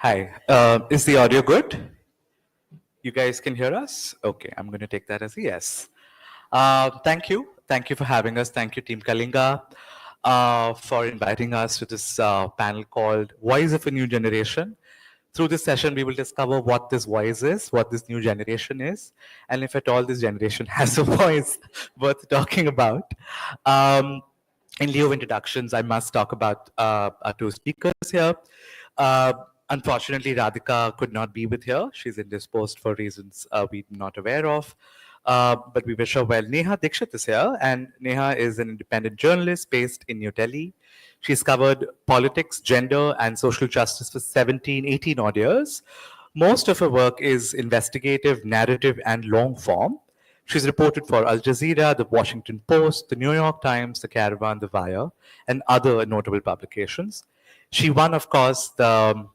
Hi. Is the audio good? You guys can hear us? Okay, I'm going to take that as a yes. Thank you. Thank you for having us. Thank you, Team Kalinga, for inviting us to this panel called Voice of a New Generation. Through this session, we will discover what this voice is, what this new generation is, and if at all this generation has a voice worth talking about. Um, in lieu of introductions, I must talk about our two speakers here. Uh, Unfortunately, Radhika could not be with here. She's indisposed for reasons we're not aware of. But we wish her well. Neha Dikshit is here, and Neha is an independent journalist based in New Delhi. She's covered politics, gender, and social justice for 17, 18 odd years. Most of her work is investigative, narrative, and long form. She's reported for Al Jazeera, The Washington Post, The New York Times, The Caravan, The Wire, and other notable publications. She won, of course, the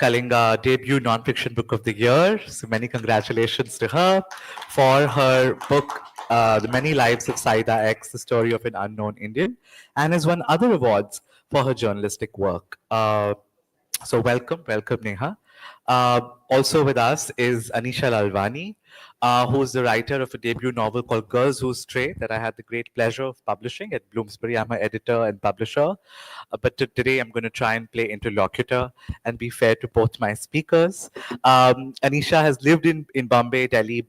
Kalinga debut nonfiction book of the year. So many congratulations to her for her book, The Many Lives of Saida X, The Story of an Unknown Indian, and has won other awards for her journalistic work. So welcome Neha. Also with us is Anisha Lalwani, who is the writer of a debut novel called Girls Who Stray that I had the great pleasure of publishing at Bloomsbury. I'm her editor and publisher. But today I'm going to try and play interlocutor and be fair to both my speakers. Anisha has lived in Bombay, Delhi,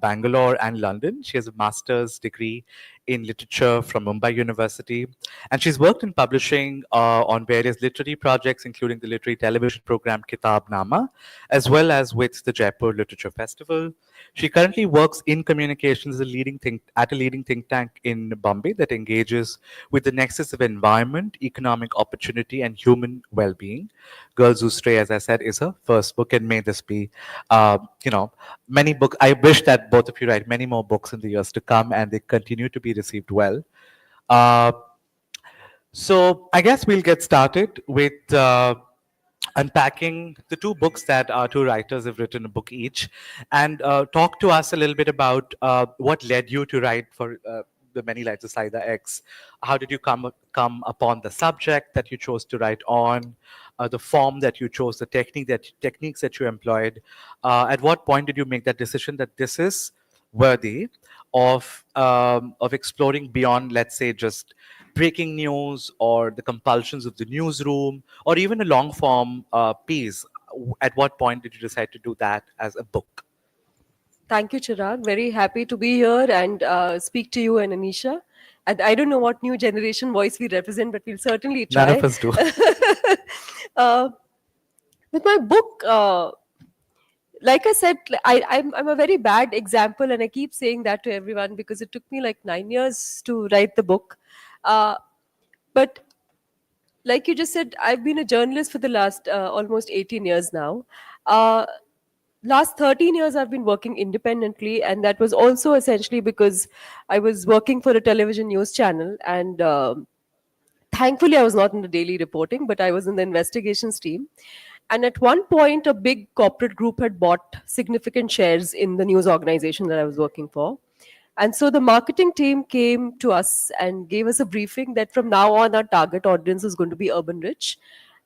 Bangalore, and London. She has a master's degree in literature from Mumbai University. And she's worked in publishing on various literary projects, including the literary television program Kitab Nama, as well as with the Jaipur Literature Festival. She currently works in communications at a leading think tank in Bombay that engages with the nexus of environment, economic opportunity, and human well-being. Girls Who Stray, as I said, is her first book, and may this be, many books. I wish that both of you write many more books in the years to come, and they continue to be received well. So I guess we'll get started with unpacking the two books that our two writers have written a book each, and talk to us a little bit about what led you to write for The Many Lives of Saida X. How did you come upon the subject that you chose to write on, the form that you chose, the techniques that you employed? At what point did you make that decision that this is worthy of exploring beyond, let's say, just breaking news or the compulsions of the newsroom, or even a long form piece? At what point did you decide to do that as a book? Thank you, Chirag. Very happy to be here and speak to you and Anisha. And I don't know what new generation voice we represent, but we'll certainly try. None of us do. With my book, like I said, I'm a very bad example, and I keep saying that to everyone because it took me like 9 years to write the book. But like you just said, I've been a journalist for the last almost 18 years now. Last 13 years I've been working independently, and that was also essentially because I was working for a television news channel, and thankfully I was not in the daily reporting, but I was in the investigations team. And at one point, a big corporate group had bought significant shares in the news organization that I was working for. And so the marketing team came to us and gave us a briefing that from now on, our target audience is going to be urban rich.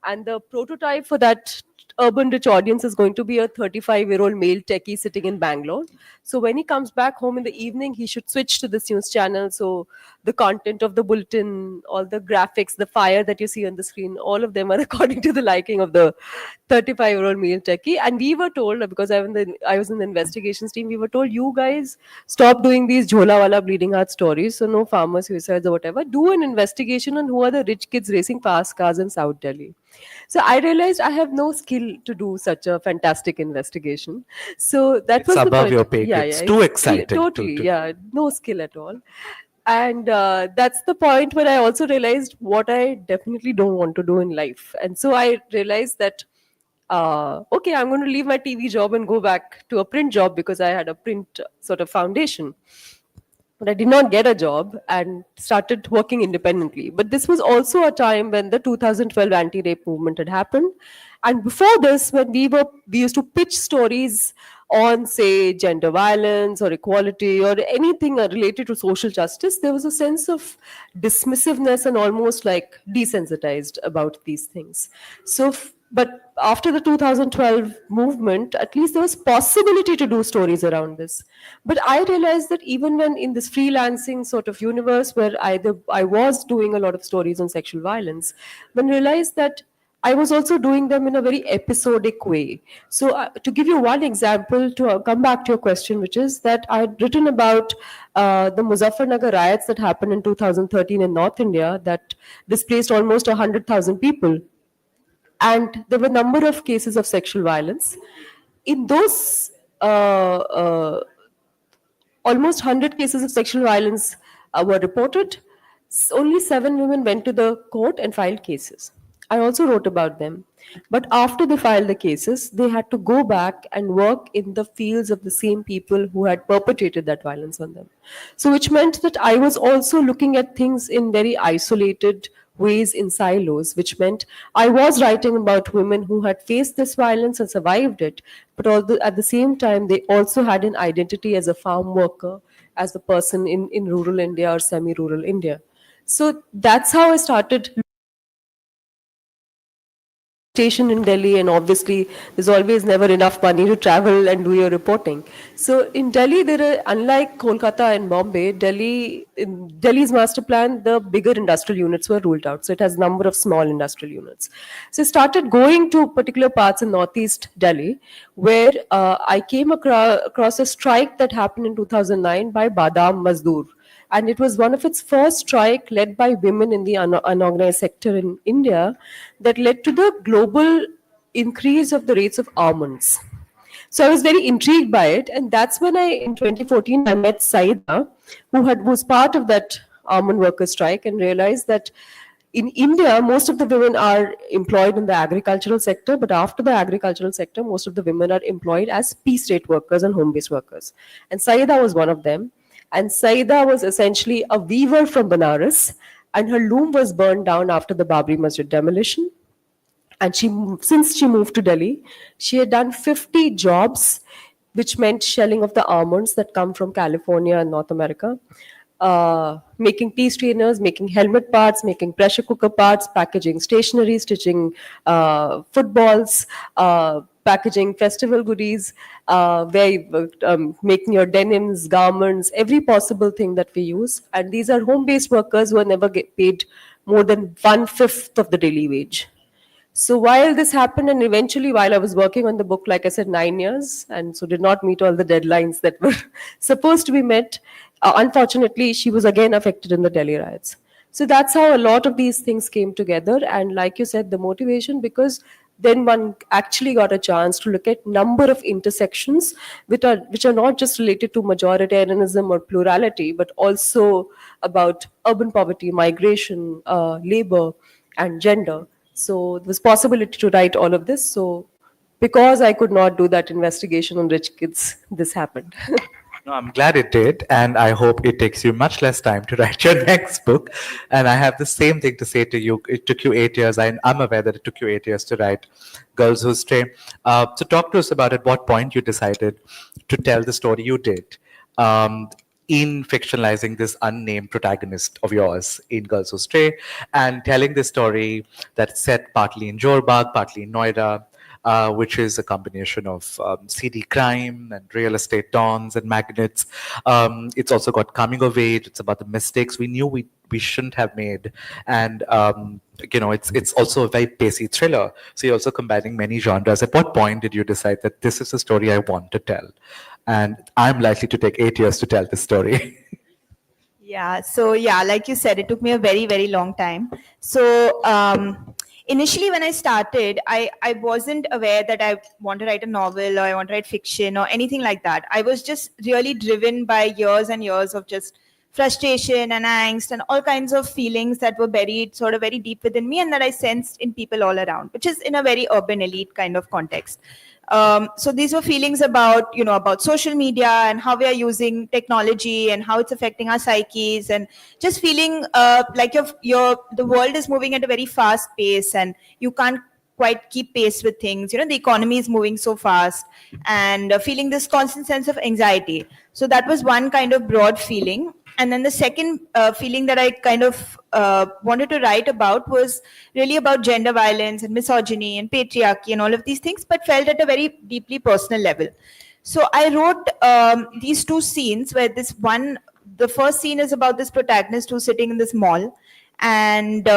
And the prototype for that urban rich audience is going to be a 35-year-old male techie sitting in Bangalore. So when he comes back home in the evening, he should switch to this news channel. So the content of the bulletin, all the graphics, the fire that you see on the screen, all of them are according to the liking of the 35-year-old male techie. And we were told, because I was in the investigations team, we were told, you guys stop doing these jhola wala bleeding heart stories. So no farmer suicides or whatever. Do an investigation on who are the rich kids racing fast cars in South Delhi. So I realized I have no skill to do such a fantastic investigation. So that was above the point. your pay grade. It's too exciting. Totally, yeah, no skill at all. And that's the point where I also realized what I definitely don't want to do in life. And so I realized that, okay, I'm going to leave my TV job and go back to a print job because I had a print sort of foundation. But I did not get a job and started working independently. But this was also a time when the 2012 anti-rape movement had happened. And before this, when we used to pitch stories on, say, gender violence or equality or anything related to social justice, there was a sense of dismissiveness and almost like desensitized about these things. So but after the 2012 movement, at least there was possibility to do stories around this. But I realized that even when in this freelancing sort of universe where I was doing a lot of stories on sexual violence, then realized that I was also doing them in a very episodic way. So, to give you one example, to come back to your question, which is that I had written about the Muzaffarnagar riots that happened in 2013 in North India that displaced almost 100,000 people, and there were a number of cases of sexual violence. In those almost 100 cases of sexual violence were reported. Only 7 women went to the court and filed cases. I also wrote about them. But after they filed the cases, they had to go back and work in the fields of the same people who had perpetrated that violence on them. So, which meant that I was also looking at things in very isolated ways in silos, which meant I was writing about women who had faced this violence and survived it, but although at the same time, they also had an identity as a farm worker, as a person in rural India or semi rural India. So that's how I started station in Delhi, and obviously there's always never enough money to travel and do your reporting. So in Delhi, there are, unlike Kolkata and Bombay, in Delhi's master plan, the bigger industrial units were ruled out. So it has a number of small industrial units. So I started going to particular parts in northeast Delhi, where I came across a strike that happened in 2009 by Badam Mazdoor, and it was one of its first strike led by women in the unorganized sector in India that led to the global increase of the rates of almonds. So I was very intrigued by it, and that's when in 2014 I met Saida, was part of that almond worker strike, and realized that in India most of the women are employed in the agricultural sector, but after the agricultural sector, most of the women are employed as peace rate workers and home-based workers. And Saida was one of them. And Saida was essentially a weaver from Banaras, and her loom was burned down after the Babri Masjid demolition. And since she moved to Delhi, she had done 50 jobs, which meant shelling of the almonds that come from California and North America, making tea strainers, making helmet parts, making pressure cooker parts, packaging stationery, stitching footballs, packaging festival goodies, making your denims, garments, every possible thing that we use. And these are home-based workers who are never get paid more than 1/5 of the daily wage. So while this happened, and eventually while I was working on the book, like I said, 9 years, and so did not meet all the deadlines that were supposed to be met, unfortunately, she was again affected in the Delhi riots. So that's how a lot of these things came together. And like you said, the motivation, because then one actually got a chance to look at number of intersections which are not just related to majoritarianism or plurality, but also about urban poverty, migration, labor, and gender. So there was possibility to write all of this. So because I could not do that investigation on rich kids, this happened. No, I'm glad it did, and I hope it takes you much less time to write your next book. And I have the same thing to say to you. It took you 8 years. I'm aware that it took you 8 years to write Girls Who Stray. So talk to us about at what point you decided to tell the story you did in fictionalizing this unnamed protagonist of yours in Girls Who Stray, and telling the story that's set partly in Jorbagh, partly in Noida, which is a combination of seedy crime and real estate dons and magnates. It's also got coming of age. It's about the mistakes we knew we shouldn't have made, and it's also a very pacey thriller. So you're also combining many genres. At what point did you decide that this is a story I want to tell, and I'm likely to take 8 years to tell this story? Yeah, so yeah, like you said, it took me a very, very long time. So initially when I started, I wasn't aware that I want to write a novel or I want to write fiction or anything like that. I was just really driven by years and years of just frustration and angst and all kinds of feelings that were buried sort of very deep within me and that I sensed in people all around, which is in a very urban elite kind of context. So these were feelings about, about social media and how we are using technology and how it's affecting our psyches, and just feeling like the world is moving at a very fast pace and you can't quite keep pace with things. The economy is moving so fast, and feeling this constant sense of anxiety. So that was one kind of broad feeling. And then the second feeling that I kind of wanted to write about was really about gender violence and misogyny and patriarchy and all of these things, but felt at a very deeply personal level. So I wrote these two scenes where the first scene is about this protagonist who's sitting in this mall, and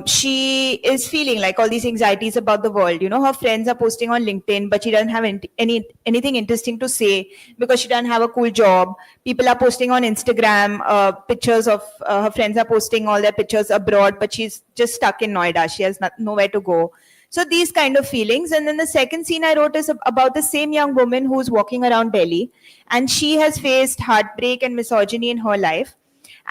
she is feeling like all these anxieties about the world. Her friends are posting on LinkedIn, but she doesn't have anything interesting to say because she doesn't have a cool job. People are posting on Instagram pictures of her friends are posting all their pictures abroad, but she's just stuck in Noida. She has nowhere to go. So these kind of feelings. And then the second scene I wrote is about the same young woman who's walking around Delhi, and she has faced heartbreak and misogyny in her life.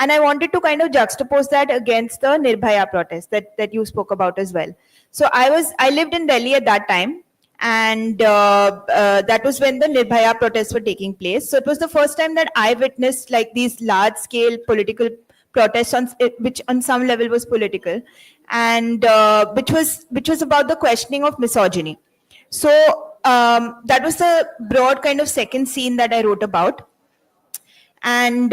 And I wanted to kind of juxtapose that against the Nirbhaya protest that you spoke about as well. So I lived in Delhi at that time, and that was when the Nirbhaya protests were taking place. So it was the first time that I witnessed like these large scale political protests which on some level was political, and which was about the questioning of misogyny. So that was the broad kind of second scene that I wrote about. And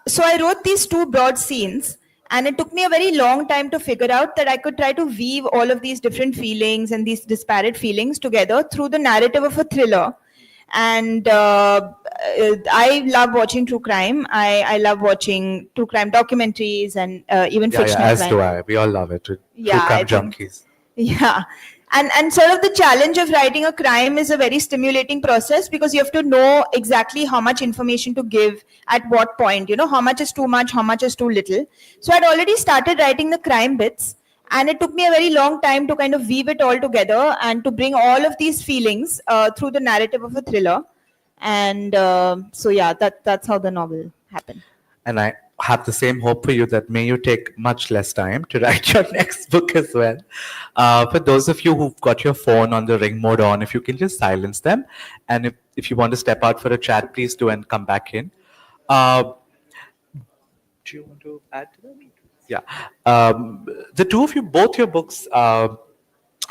so I wrote these two broad scenes, and it took me a very long time to figure out that I could try to weave all of these different feelings and these disparate feelings together through the narrative of a thriller. And I love watching true crime. I love watching true crime documentaries and even fictional as crime. do I. We all love it. True Yeah, crime I think- junkies. Yeah. And sort of the challenge of writing a crime is a very stimulating process, because you have to know exactly how much information to give at what point, how much is too much, how much is too little. So I'd already started writing the crime bits, and it took me a very long time to kind of weave it all together and to bring all of these feelings through the narrative of a thriller. And so yeah, that's how the novel happened. And I have the same hope for you that may you take much less time to write your next book as well. For those of you who've got your phone on the ring mode on, if you can just silence them. And if you want to step out for a chat, please do and come back in. Do you want to add to that? Yeah. The two of you, both your books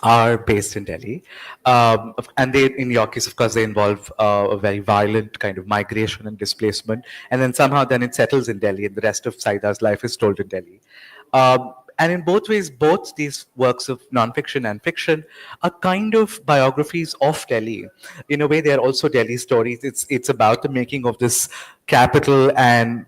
are based in Delhi. And they, in your case, of course, they involve a very violent kind of migration and displacement. And then somehow then it settles in Delhi, and the rest of Saida's life is told in Delhi. And in both ways, both these works of nonfiction and fiction are kind of biographies of Delhi. In a way, they are also Delhi stories. It's about the making of this capital and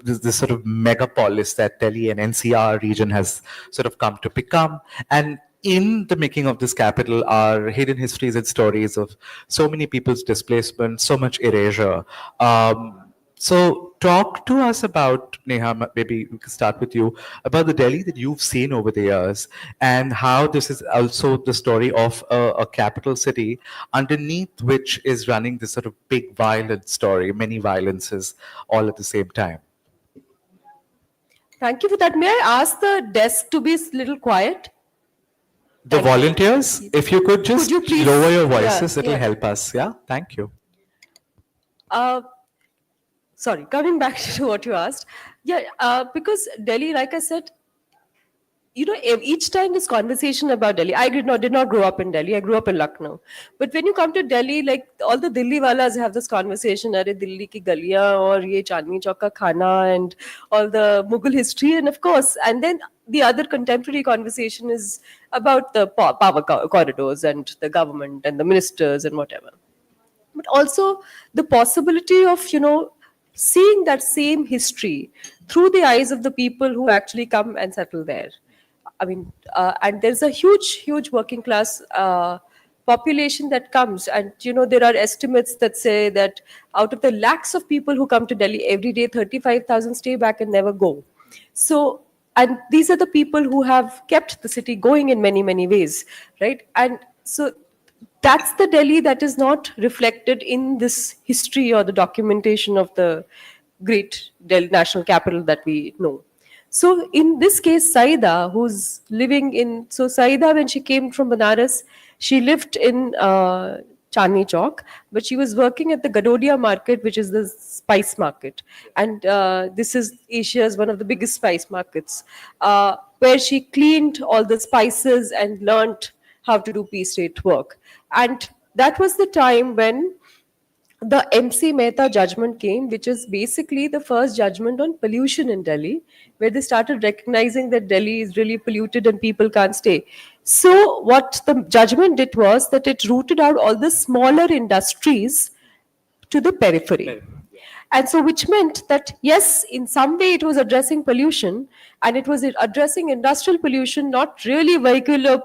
this sort of megapolis that Delhi and NCR region has sort of come to become. And in the making of this capital are hidden histories and stories of so many people's displacement, so much erasure. So talk to us about, Neha, maybe we can start with you, about the Delhi that you've seen over the years, and how this is also the story of a capital city underneath which is running this sort of big violent story, many violences all at the same time. Thank you for that. May I ask the desk to be a little quiet? The volunteers, if you could just you please- lower your Yeah, voices, it'll yeah. help us. Yeah, thank you. Sorry, coming back to what you asked. Yeah, because Delhi, like I said, each time this conversation about Delhi, I did not grow up in Delhi. I grew up in Lucknow. But when you come to Delhi, like all the Delhi walas have this conversation, Are Delhi ki galiyan or ye Chandni Chowk ka khana, and all the Mughal history, and of course, and then the other contemporary conversation is about the power corridors and the government and the ministers and whatever. But also the possibility of, seeing that same history through the eyes of the people who actually come and settle there. I mean, and there's a huge working class population that comes, and there are estimates that say that out of the lakhs of people who come to Delhi every day, 35,000 stay back and never go. So, and these are the people who have kept the city going in many ways, right? And so that's the Delhi that is not reflected in this history or the documentation of the great Delhi national capital that we know. So in this case, Saida, Saida, when she came from Banaras, she lived in Chandni Chowk, but she was working at the Gadodia market, which is the spice market. And this is Asia's one of the biggest spice markets, where she cleaned all the spices and learnt how to do piece rate work. And that was the time when the MC Mehta judgment came, which is basically the first judgment on pollution in Delhi, where they started recognizing that Delhi is really polluted and people can't stay. So, what the judgment did was that it rooted out all the smaller industries to the periphery. And so, which meant that, yes, in some way it was addressing pollution and it was addressing industrial pollution, not really vehicular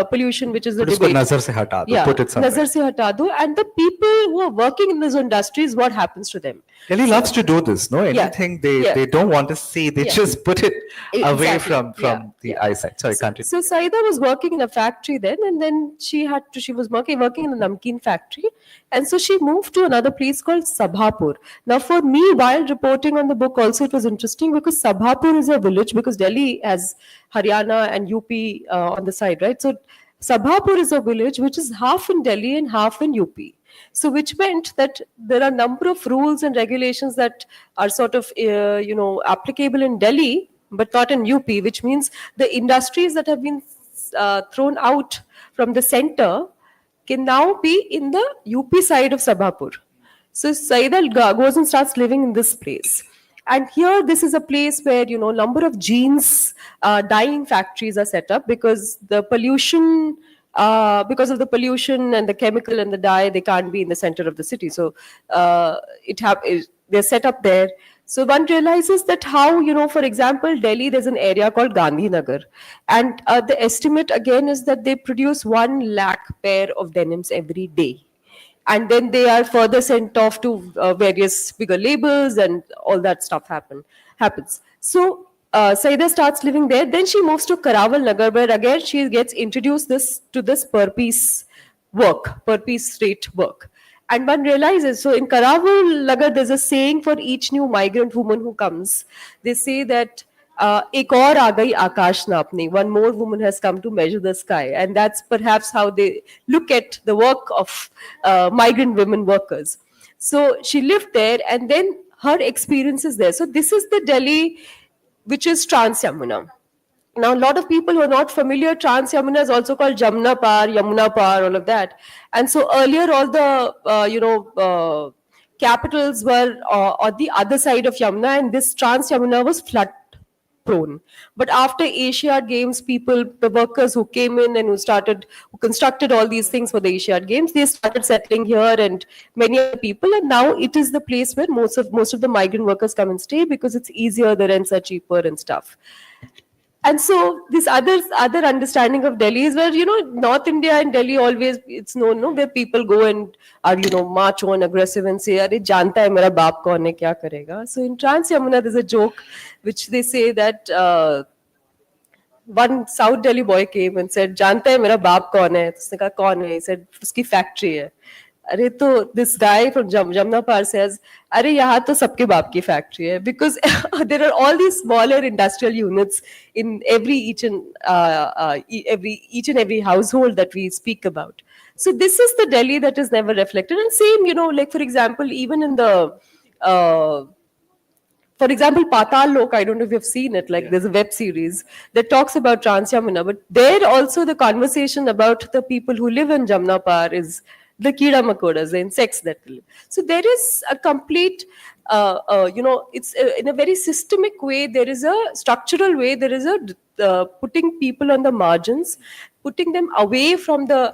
pollution, which is the But usko debate. nazar se hata do, put it somewhere. Nazar se hata do. And the people who are working in those industries, what happens to them? Delhi loves to do this, no? Anything they don't want to see, they just put it away Exactly. from the eyesight. Sorry, continue. So Saida was working in a factory then, and then she was working in a namkeen factory, and so she moved to another place called Sabhapur. Now, for me, while reporting on the book, also it was interesting because Sabhapur is a village, because Delhi has Haryana and UP on the side, right? So Sabhapur is a village which is half in Delhi and half in UP. So, which meant that there are a number of rules and regulations that are sort of, applicable in Delhi, but not in UP, which means the industries that have been thrown out from the center can now be in the UP side of Sabhapur. So, Saida goes and starts living in this place. And here, this is a place where, number of jeans dyeing factories are set up because the pollution, because of the pollution and the chemical and the dye, they can't be in the center of the city. So they're set up there. So one realizes that how, for example, Delhi, there's an area called Gandhinagar. And the estimate again is that they produce 1 lakh pair of denims every day. And then they are further sent off to various bigger labels and all that stuff happens. So Saida starts living there. Then she moves to Karawal Nagar, where again she gets introduced to this per piece rate work. And one realizes, so in Karawal Nagar, there's a saying for each new migrant woman who comes. They say that ek aur aa gayi akash napne, one more woman has come to measure the sky. And that's perhaps how they look at the work of migrant women workers. So she lived there, and then her experiences there. So this is the Delhi which is Trans Yamuna. Now, a lot of people who are not familiar, Trans Yamuna is also called Jamna Par, Yamuna Par, all of that. And so earlier, all the capitals were on the other side of Yamuna, and this Trans Yamuna was flood prone. But after Asiad Games, the workers who came in and who constructed all these things for the Asiad Games, they started settling here, and many other people. And now it is the place where most of the migrant workers come and stay because it's easier, the rents are cheaper and stuff. And so this other understanding of Delhi is where, North India and Delhi always, it's known, no, where people go and are, march on aggressive and say, "Arey, janta hai mera baap kaun hai, kya karega?" So in Trans Yamuna, there's a joke which they say that one South Delhi boy came and said, "Janta hai mera baap kaun hai?" Usne kaha, "Kaun hai?" He said, "Uski factory hai." Arey, to this guy from Jamna Par says, "Arey, yahan to sabke baap ki factory hai," because there are all these smaller industrial units in each and every household that we speak about. So this is the Delhi that is never reflected. And same, like for example, even in the for example, Patal Lok, I don't know if you've seen it, there's a web series that talks about Trans Yamuna, but there also the conversation about the people who live in Jamna Par is the Kida Makodas, the insects that live. So there is a complete, it's in a very systemic way, there is a structural way, there is a putting people on the margins, putting them away from the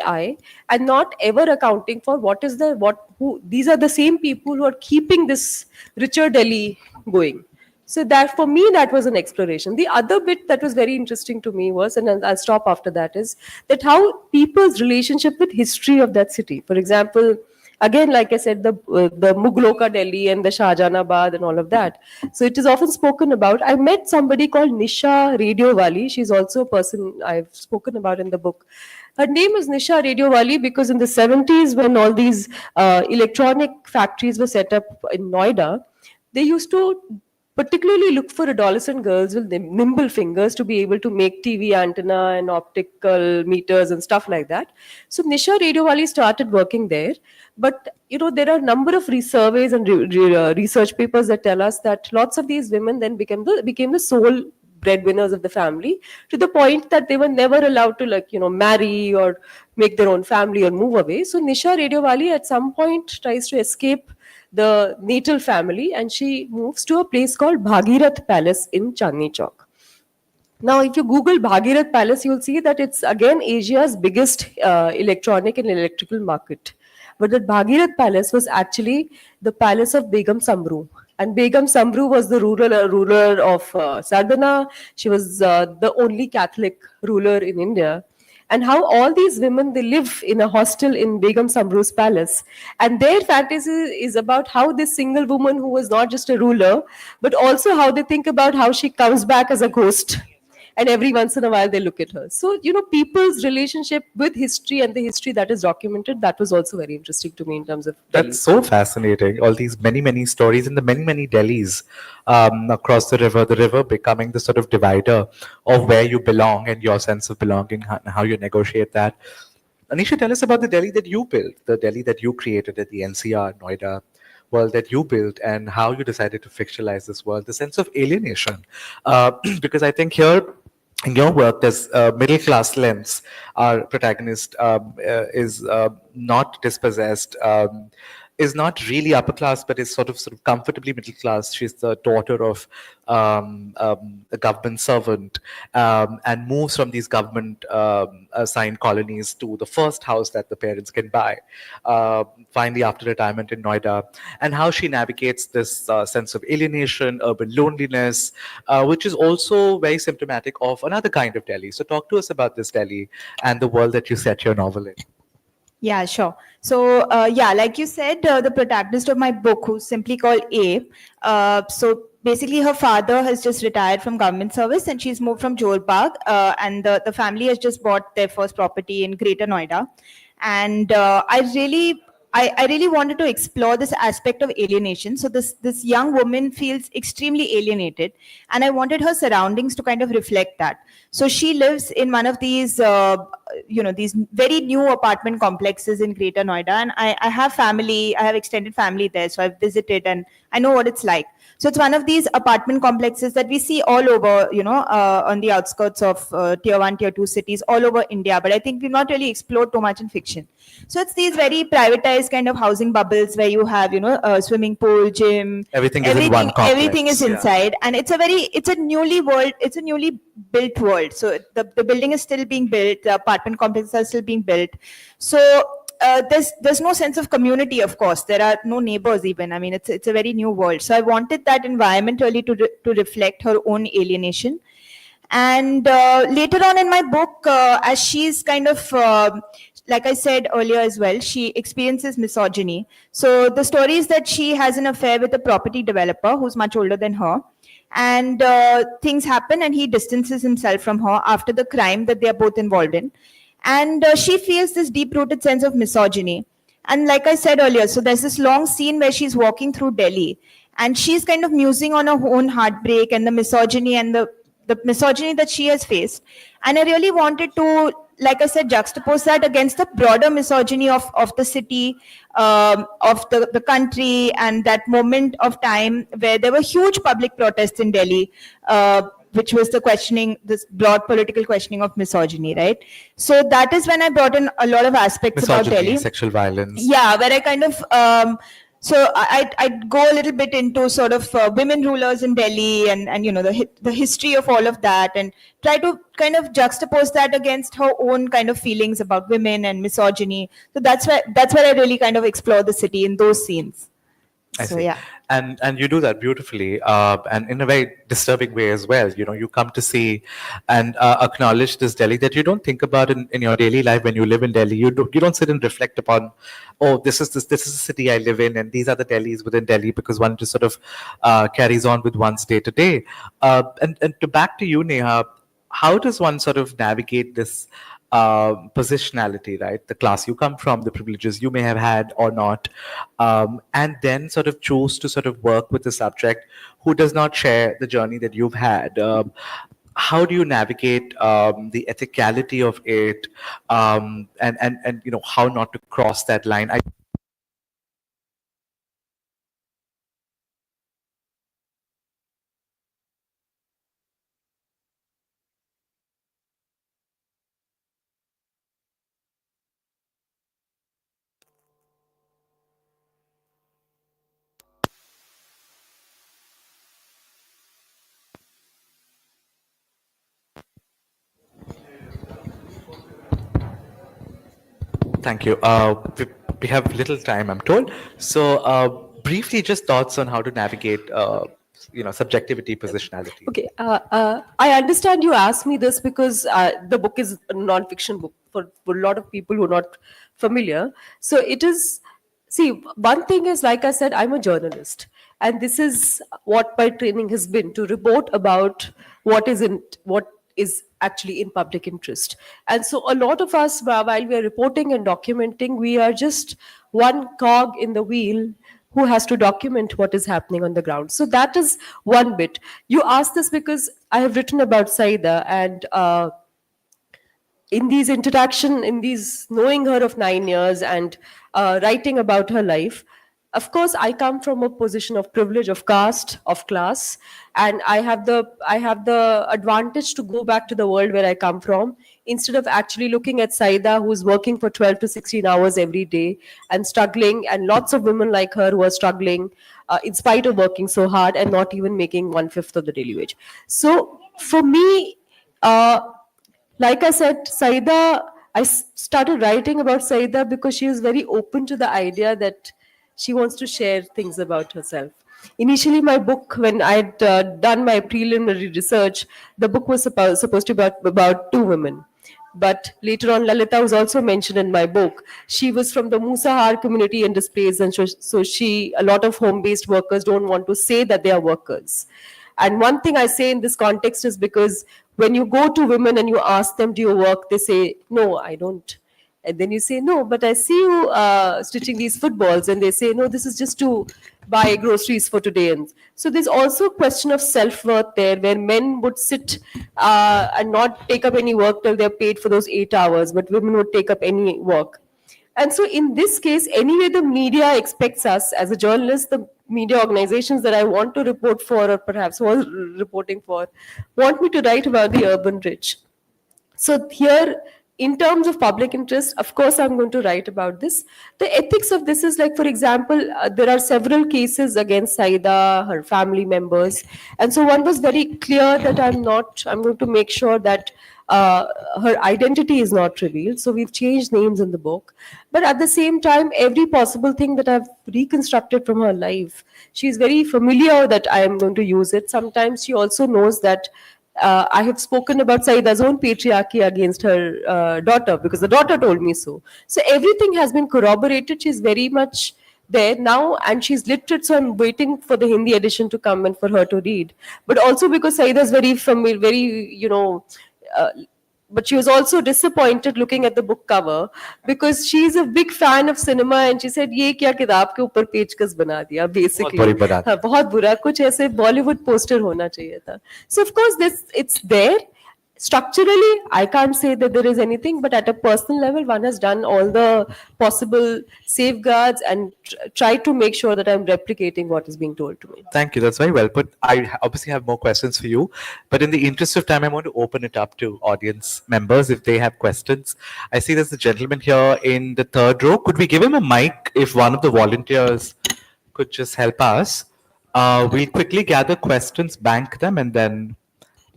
eye, and not ever accounting for who these are the same people who are keeping this richer Delhi going. So that, for me, that was an exploration. The other bit that was very interesting to me was, and I'll stop after that, is that how people's relationship with history of that city. For example, again, like I said, the Mughloka Delhi and the Shahjahanabad and all of that. So it is often spoken about. I met somebody called Nisha Radiowali. She's also a person I've spoken about in the book. Her name is Nisha Radiowali because in the 70s, when all these electronic factories were set up in Noida, they used to particularly look for adolescent girls with nimble fingers to be able to make TV antenna and optical meters and stuff like that. So Nisha Radiowali started working there, but there are a number of surveys and research papers that tell us that lots of these women then became the sole breadwinners of the family, to the point that they were never allowed to marry or make their own family or move away. So Nisha Radiowali at some point tries to escape the natal family, and she moves to a place called Bhagirath Palace in Chandni Chowk. Now, if you Google Bhagirath Palace, you'll see that it's again Asia's biggest electronic and electrical market. But that Bhagirath Palace was actually the palace of Begum Samru. And Begum Samru was the ruler of Sardana. She was the only Catholic ruler in India. And how all these women, they live in a hostel in Begum Samru's palace, and their fantasy is about how this single woman, who was not just a ruler, but also how they think about how she comes back as a ghost, and every once in a while they look at her. So people's relationship with history and the history that is documented, that was also very interesting to me in terms of Delhi. That's so fascinating. All these many stories and the many Delhis across the river becoming the sort of divider of where you belong and your sense of belonging and how you negotiate that. Anisha, tell us about the Delhi that you built, the Delhi that you created at the NCR, Noida world that you built, and how you decided to fictionalize this world, the sense of alienation. Because I think here, in your work, there's a middle class lens. Our protagonist is not dispossessed, is not really upper class, but is sort of comfortably middle class. She's the daughter of a government servant, and moves from these government assigned colonies to the first house that the parents can buy, finally after retirement in Noida, and how she navigates this sense of alienation, urban loneliness, which is also very symptomatic of another kind of Delhi. So talk to us about this Delhi and the world that you set your novel in. Yeah, sure. So, like you said, the protagonist of my book, who's simply called A, so basically her father has just retired from government service and she's moved from Johor Bagh, and the family has just bought their first property in Greater Noida. And I really wanted to explore this aspect of alienation. So this young woman feels extremely alienated, and I wanted her surroundings to kind of reflect that. So she lives in one of these, these very new apartment complexes in Greater Noida, and I have family, I have extended family there, so I've visited and I know what it's like. So it's one of these apartment complexes that we see all over, on the outskirts of tier 1, tier 2 cities all over India. But I think we've not really explored too much in fiction. So it's these very privatized kind of housing bubbles where you have, a swimming pool, gym. Everything is in one complex. Everything is inside. And it's a newly built world. So the building is still being built. The apartment complexes are still being built. So there's no sense of community, of course. There are no neighbors even. I mean, it's a very new world. So I wanted that environment really to reflect her own alienation. And later on in my book, as she's kind of, like I said earlier as well, she experiences misogyny. So the story is that she has an affair with a property developer who's much older than her. And things happen and he distances himself from her after the crime that they are both involved in. And she feels this deep-rooted sense of misogyny. And like I said earlier, so there's this long scene where she's walking through Delhi and she's kind of musing on her own heartbreak and the misogyny and the misogyny that she has faced. And I really wanted to, like I said, juxtapose that against the broader misogyny of the city, of the country, and that moment of time where there were huge public protests in Delhi, which was this broad political questioning of misogyny, right? So that is when I brought in a lot of aspects about Delhi. Sexual violence. Yeah, where I kind of, so I'd go a little bit into sort of women rulers in Delhi and the history of all of that, and try to kind of juxtapose that against her own kind of feelings about women and misogyny. So that's where I really kind of explore the city in those scenes. I So see. yeah. And you do that beautifully, and in a very disturbing way as well. You come to see and acknowledge this Delhi that you don't think about in your daily life when you live in Delhi. You don't sit and reflect upon, oh, this is the city I live in, and these are the Delhis within Delhi, because one just sort of carries on with one's day to day. And back to you, Neha, how does one sort of navigate this positionality, right? The class you come from, the privileges you may have had or not, and then sort of choose to sort of work with a subject who does not share the journey that you've had. How do you navigate the ethicality of it, and you know how not to cross that line? Thank you. We have little time, I'm told. So, briefly, just thoughts on how to navigate, you know, subjectivity, positionality. Okay, I understand you asked me this because the book is a non-fiction book for a lot of people who are not familiar. So it is, see, one thing is, like I said, I'm a journalist, and this is what my training has been, to report about what is actually in public interest. And so a lot of us, while we are reporting and documenting, we are just one cog in the wheel who has to document what is happening on the ground. So that is one bit. You asked this because I have written about Saida, and in these interaction, in these knowing her of 9 years and writing about her life, of course I come from a position of privilege, of caste, of class, and I have the advantage to go back to the world where I come from, instead of actually looking at Saida, who's working for 12 to 16 hours every day and struggling, and lots of women like her who are struggling in spite of working so hard and not even making 1/5 of the daily wage. So for me, uh, like I said, Saida, started writing about Saida because she was very open to the idea that she wants to share things about herself. Initially, my book, when I'd done my preliminary research, the book was supposed to be about two women. But later on, Lalita was also mentioned in my book. She was from the Musahar community and displaced, and so a lot of home-based workers don't want to say that they are workers. And one thing I say in this context is because when you go to women and you ask them, do you work? They say, no, I don't. And then you say, no, but I see you stitching these footballs. And they say, no, this is just to buy groceries for today. And so there's also a question of self-worth there, where men would sit and not take up any work till they're paid for those 8 hours, but women would take up any work. And so in this case, anyway, the media expects us as a journalist, the media organizations that I want to report for, or perhaps was reporting for, want me to write about the urban rich. So here, in terms of public interest, of course, I'm going to write about this. The ethics of this is like, for example, there are several cases against Saida, her family members. And so one was very clear that I'm going to make sure that her identity is not revealed. So we've changed names in the book. But at the same time, every possible thing that I've reconstructed from her life, she's very familiar that I am going to use it. Sometimes she also knows that I have spoken about Saida's own patriarchy against her daughter, because the daughter told me so. So everything has been corroborated. She's very much there now, and she's literate. So I'm waiting for the Hindi edition to come and for her to read. But also because Saida's very familiar, but she was also disappointed looking at the book cover, because she's a big fan of cinema, and she said, "ये क्या किताब के ऊपर पेचकस बना दिया?" Basically, बहुत बुरी बात। हाँ, बहुत बुरा, कुछ ऐसे बॉलीवुड पोस्टर होना चाहिए था. So of course it's there. Structurally, I can't say that there is anything, but at a personal level, one has done all the possible safeguards and tried to make sure that I'm replicating what is being told to me. Thank you. That's very well put. I obviously have more questions for you, but in the interest of time, I want to open it up to audience members if they have questions. I see there's a gentleman here in the third row. Could we give him a mic if one of the volunteers could just help us? We'll quickly gather questions, bank them, and then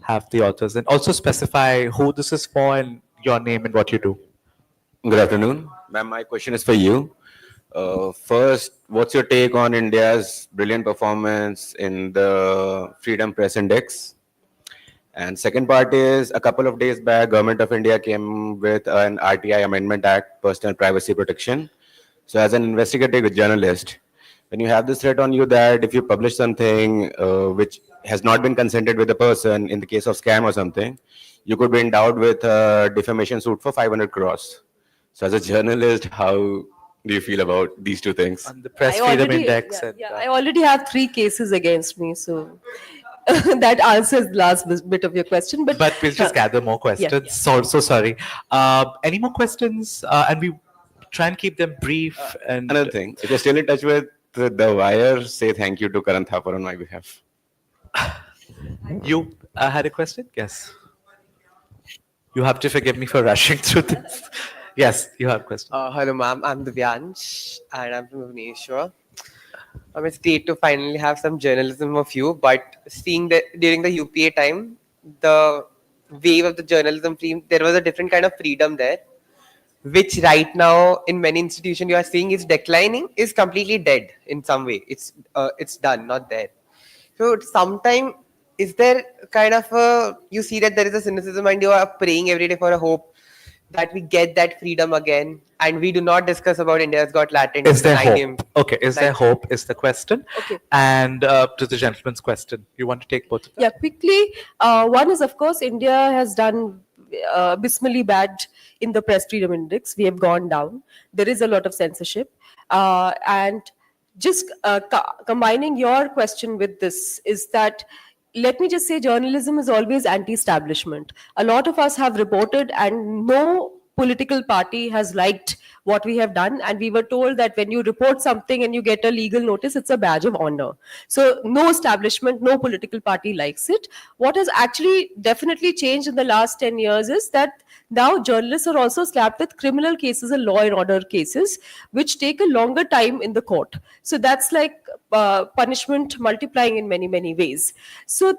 have the authors, and also specify who this is for and your name and what you do. Good afternoon. Ma'am, my question is for you. First, what's your take on India's brilliant performance in the Freedom Press Index? And second part is, a couple of days back, Government of India came with an RTI Amendment Act, Personal Privacy Protection. So as an investigative journalist, when you have this threat on you that if you publish something which has not been consented with the person, in the case of scam or something, you could be endowed with a defamation suit for 500 crores. So as a journalist, how do you feel about these two things? On the Press Freedom Index. Yeah, and, yeah, I already have 3 cases against me, so that answers the last bit of your question. but we'll just gather more questions. yeah. So sorry. Any more questions? And we try and keep them brief. And Another thing, if you're still in touch with the Wire, say thank you to Karan Thapar on my behalf. you had a question? Yes. You have to forgive me for rushing through this. Yes, you have a question. Hello, ma'am. I'm Divyansh, and I'm from Bhubaneswar. It's great to finally have some journalism of you, but seeing that during the UPA time, the wave of the journalism free, there was a different kind of freedom there, which right now in many institutions you are seeing is declining, is completely dead in some way. It's done, not there. So sometime is there kind of a, you see that there is a cynicism and you are praying every day for a hope that we get that freedom again, and we do not discuss about India's Got Talent. Is there 9 hope? AM. Okay, is there hope is the question. Okay. And to the gentleman's question, you want to take both of them? Yeah, quickly. One is, of course, India has done abysmally bad in the Press Freedom Index. We have gone down. There is a lot of censorship. And just combining your question with this is that, let me just say, journalism is always anti-establishment. A lot of us have reported, and no political party has liked what we have done, and we were told that when you report something and you get a legal notice, it's a badge of honor. So no establishment, no political party likes it. What has actually definitely changed in the last 10 years is that now journalists are also slapped with criminal cases and law and order cases, which take a longer time in the court. So that's like punishment multiplying in many, many ways. So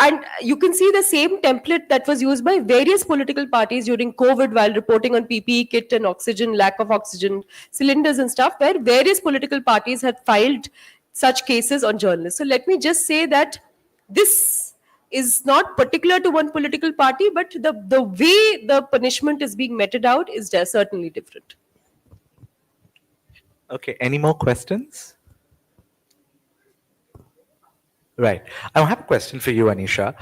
and you can see the same template that was used by various political parties during COVID while reporting on PPE kit and oxygen, lack of oxygen cylinders and stuff, where various political parties had filed such cases on journalists. So let me just say that this is not particular to one political party, but the way the punishment is being meted out is certainly different. Okay, any more questions? Right. I have a question for you, Anisha.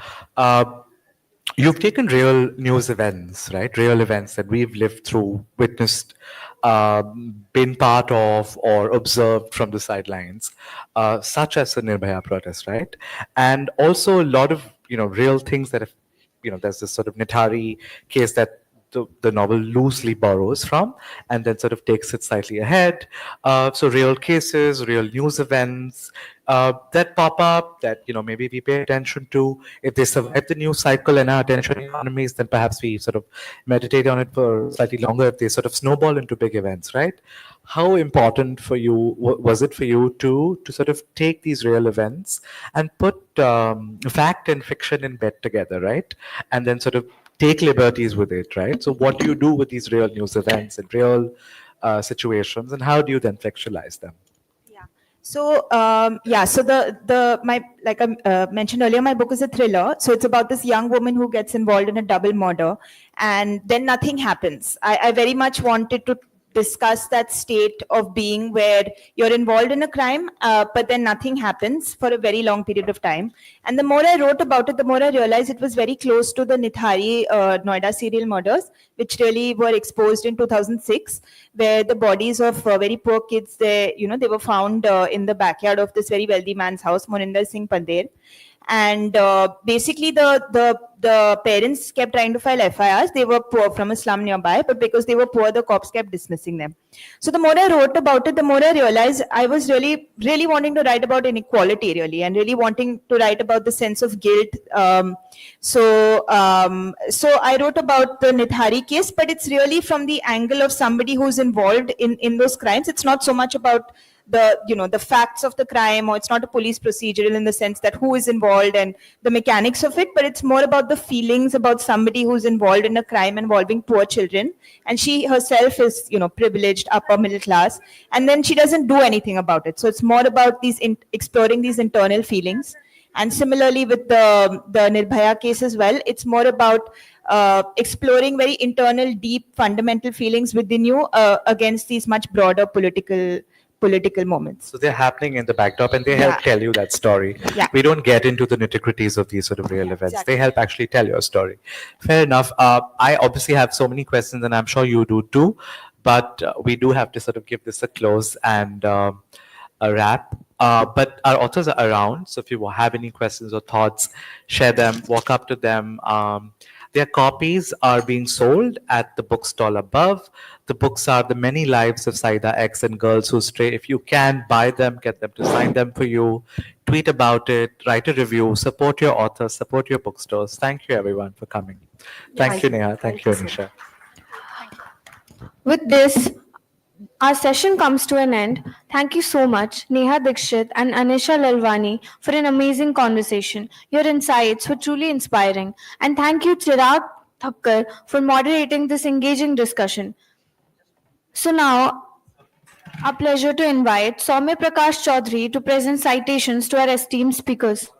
You've taken real news events, right? Real events that we've lived through, witnessed, been part of, or observed from the sidelines, such as the Nirbhaya protest, right? And also a lot of, real things that have, there's this sort of Nithari case that the novel loosely borrows from and then sort of takes it slightly ahead. So real cases, real news events that pop up that, maybe we pay attention to. If they survive the news cycle and our attention economies, then perhaps we sort of meditate on it for slightly longer if they sort of snowball into big events, right? How important for you was it for you to sort of take these real events and put fact and fiction in bed together, right? And then sort of take liberties with it, right? So what do you do with these real news events and real situations, and how do you then fictionalize them? So so my like I mentioned earlier, my book is a thriller. So it's about this young woman who gets involved in a double murder, and then nothing happens. I very much wanted to discuss that state of being where you're involved in a crime, but then nothing happens for a very long period of time. And the more I wrote about it, the more I realized it was very close to the Nithari Noida serial murders, which really were exposed in 2006, where the bodies of very poor kids, they were found in the backyard of this very wealthy man's house, Moninder Singh Pandher. And basically the parents kept trying to file FIRs. They were poor, from a slum nearby, but because they were poor, the cops kept dismissing them. So the more I wrote about it, the more I realized I was really, really wanting to write about inequality, really, and really wanting to write about the sense of guilt. So I wrote about the Nithari case, but it's really from the angle of somebody who's involved in those crimes. It's not so much about the facts of the crime, or it's not a police procedural in the sense that who is involved and the mechanics of it, but it's more about the feelings about somebody who's involved in a crime involving poor children, and she herself is privileged, upper middle class, and then she doesn't do anything about it. So it's more about these exploring these internal feelings. And similarly with the Nirbhaya case as well, it's more about exploring very internal, deep, fundamental feelings within you against these much broader political political moments. So they're happening in the backdrop and they help Yeah. tell you that story. Yeah. We don't get into the nitty-gritties of these sort of real events. They help actually tell your story. Fair enough. I obviously have so many questions and I'm sure you do too, but we do have to sort of give this a close and a wrap. But our authors are around, so if you have any questions or thoughts, share them, walk up to them. Their copies are being sold at the bookstall above. The books are The Many Lives of Saida X and Girls Who Stray. If you can, buy them, get them to sign them for you, tweet about it, write a review, support your authors, support your bookstores. Thank you, everyone, for coming. Thank you, Neha. Thank you, Anisha. With this, our session comes to an end. Thank you so much, Neha Dikshit and Anisha Lalwani, for an amazing conversation. Your insights were truly inspiring. And thank you, Chirag Thakkar, for moderating this engaging discussion. So now, our pleasure to invite Soumya Prakash Chaudhary to present citations to our esteemed speakers.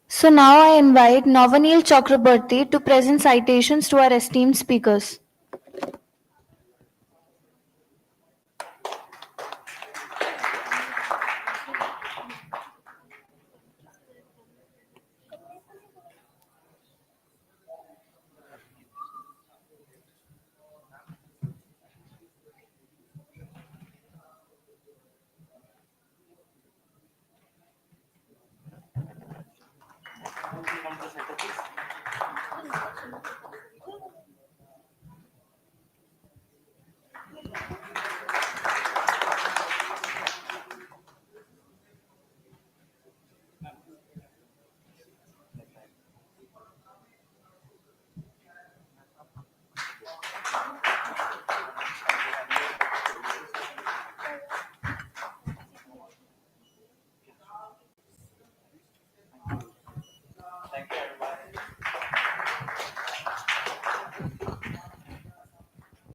So now I invite Navaneel Chakraborty to present citations to our esteemed speakers.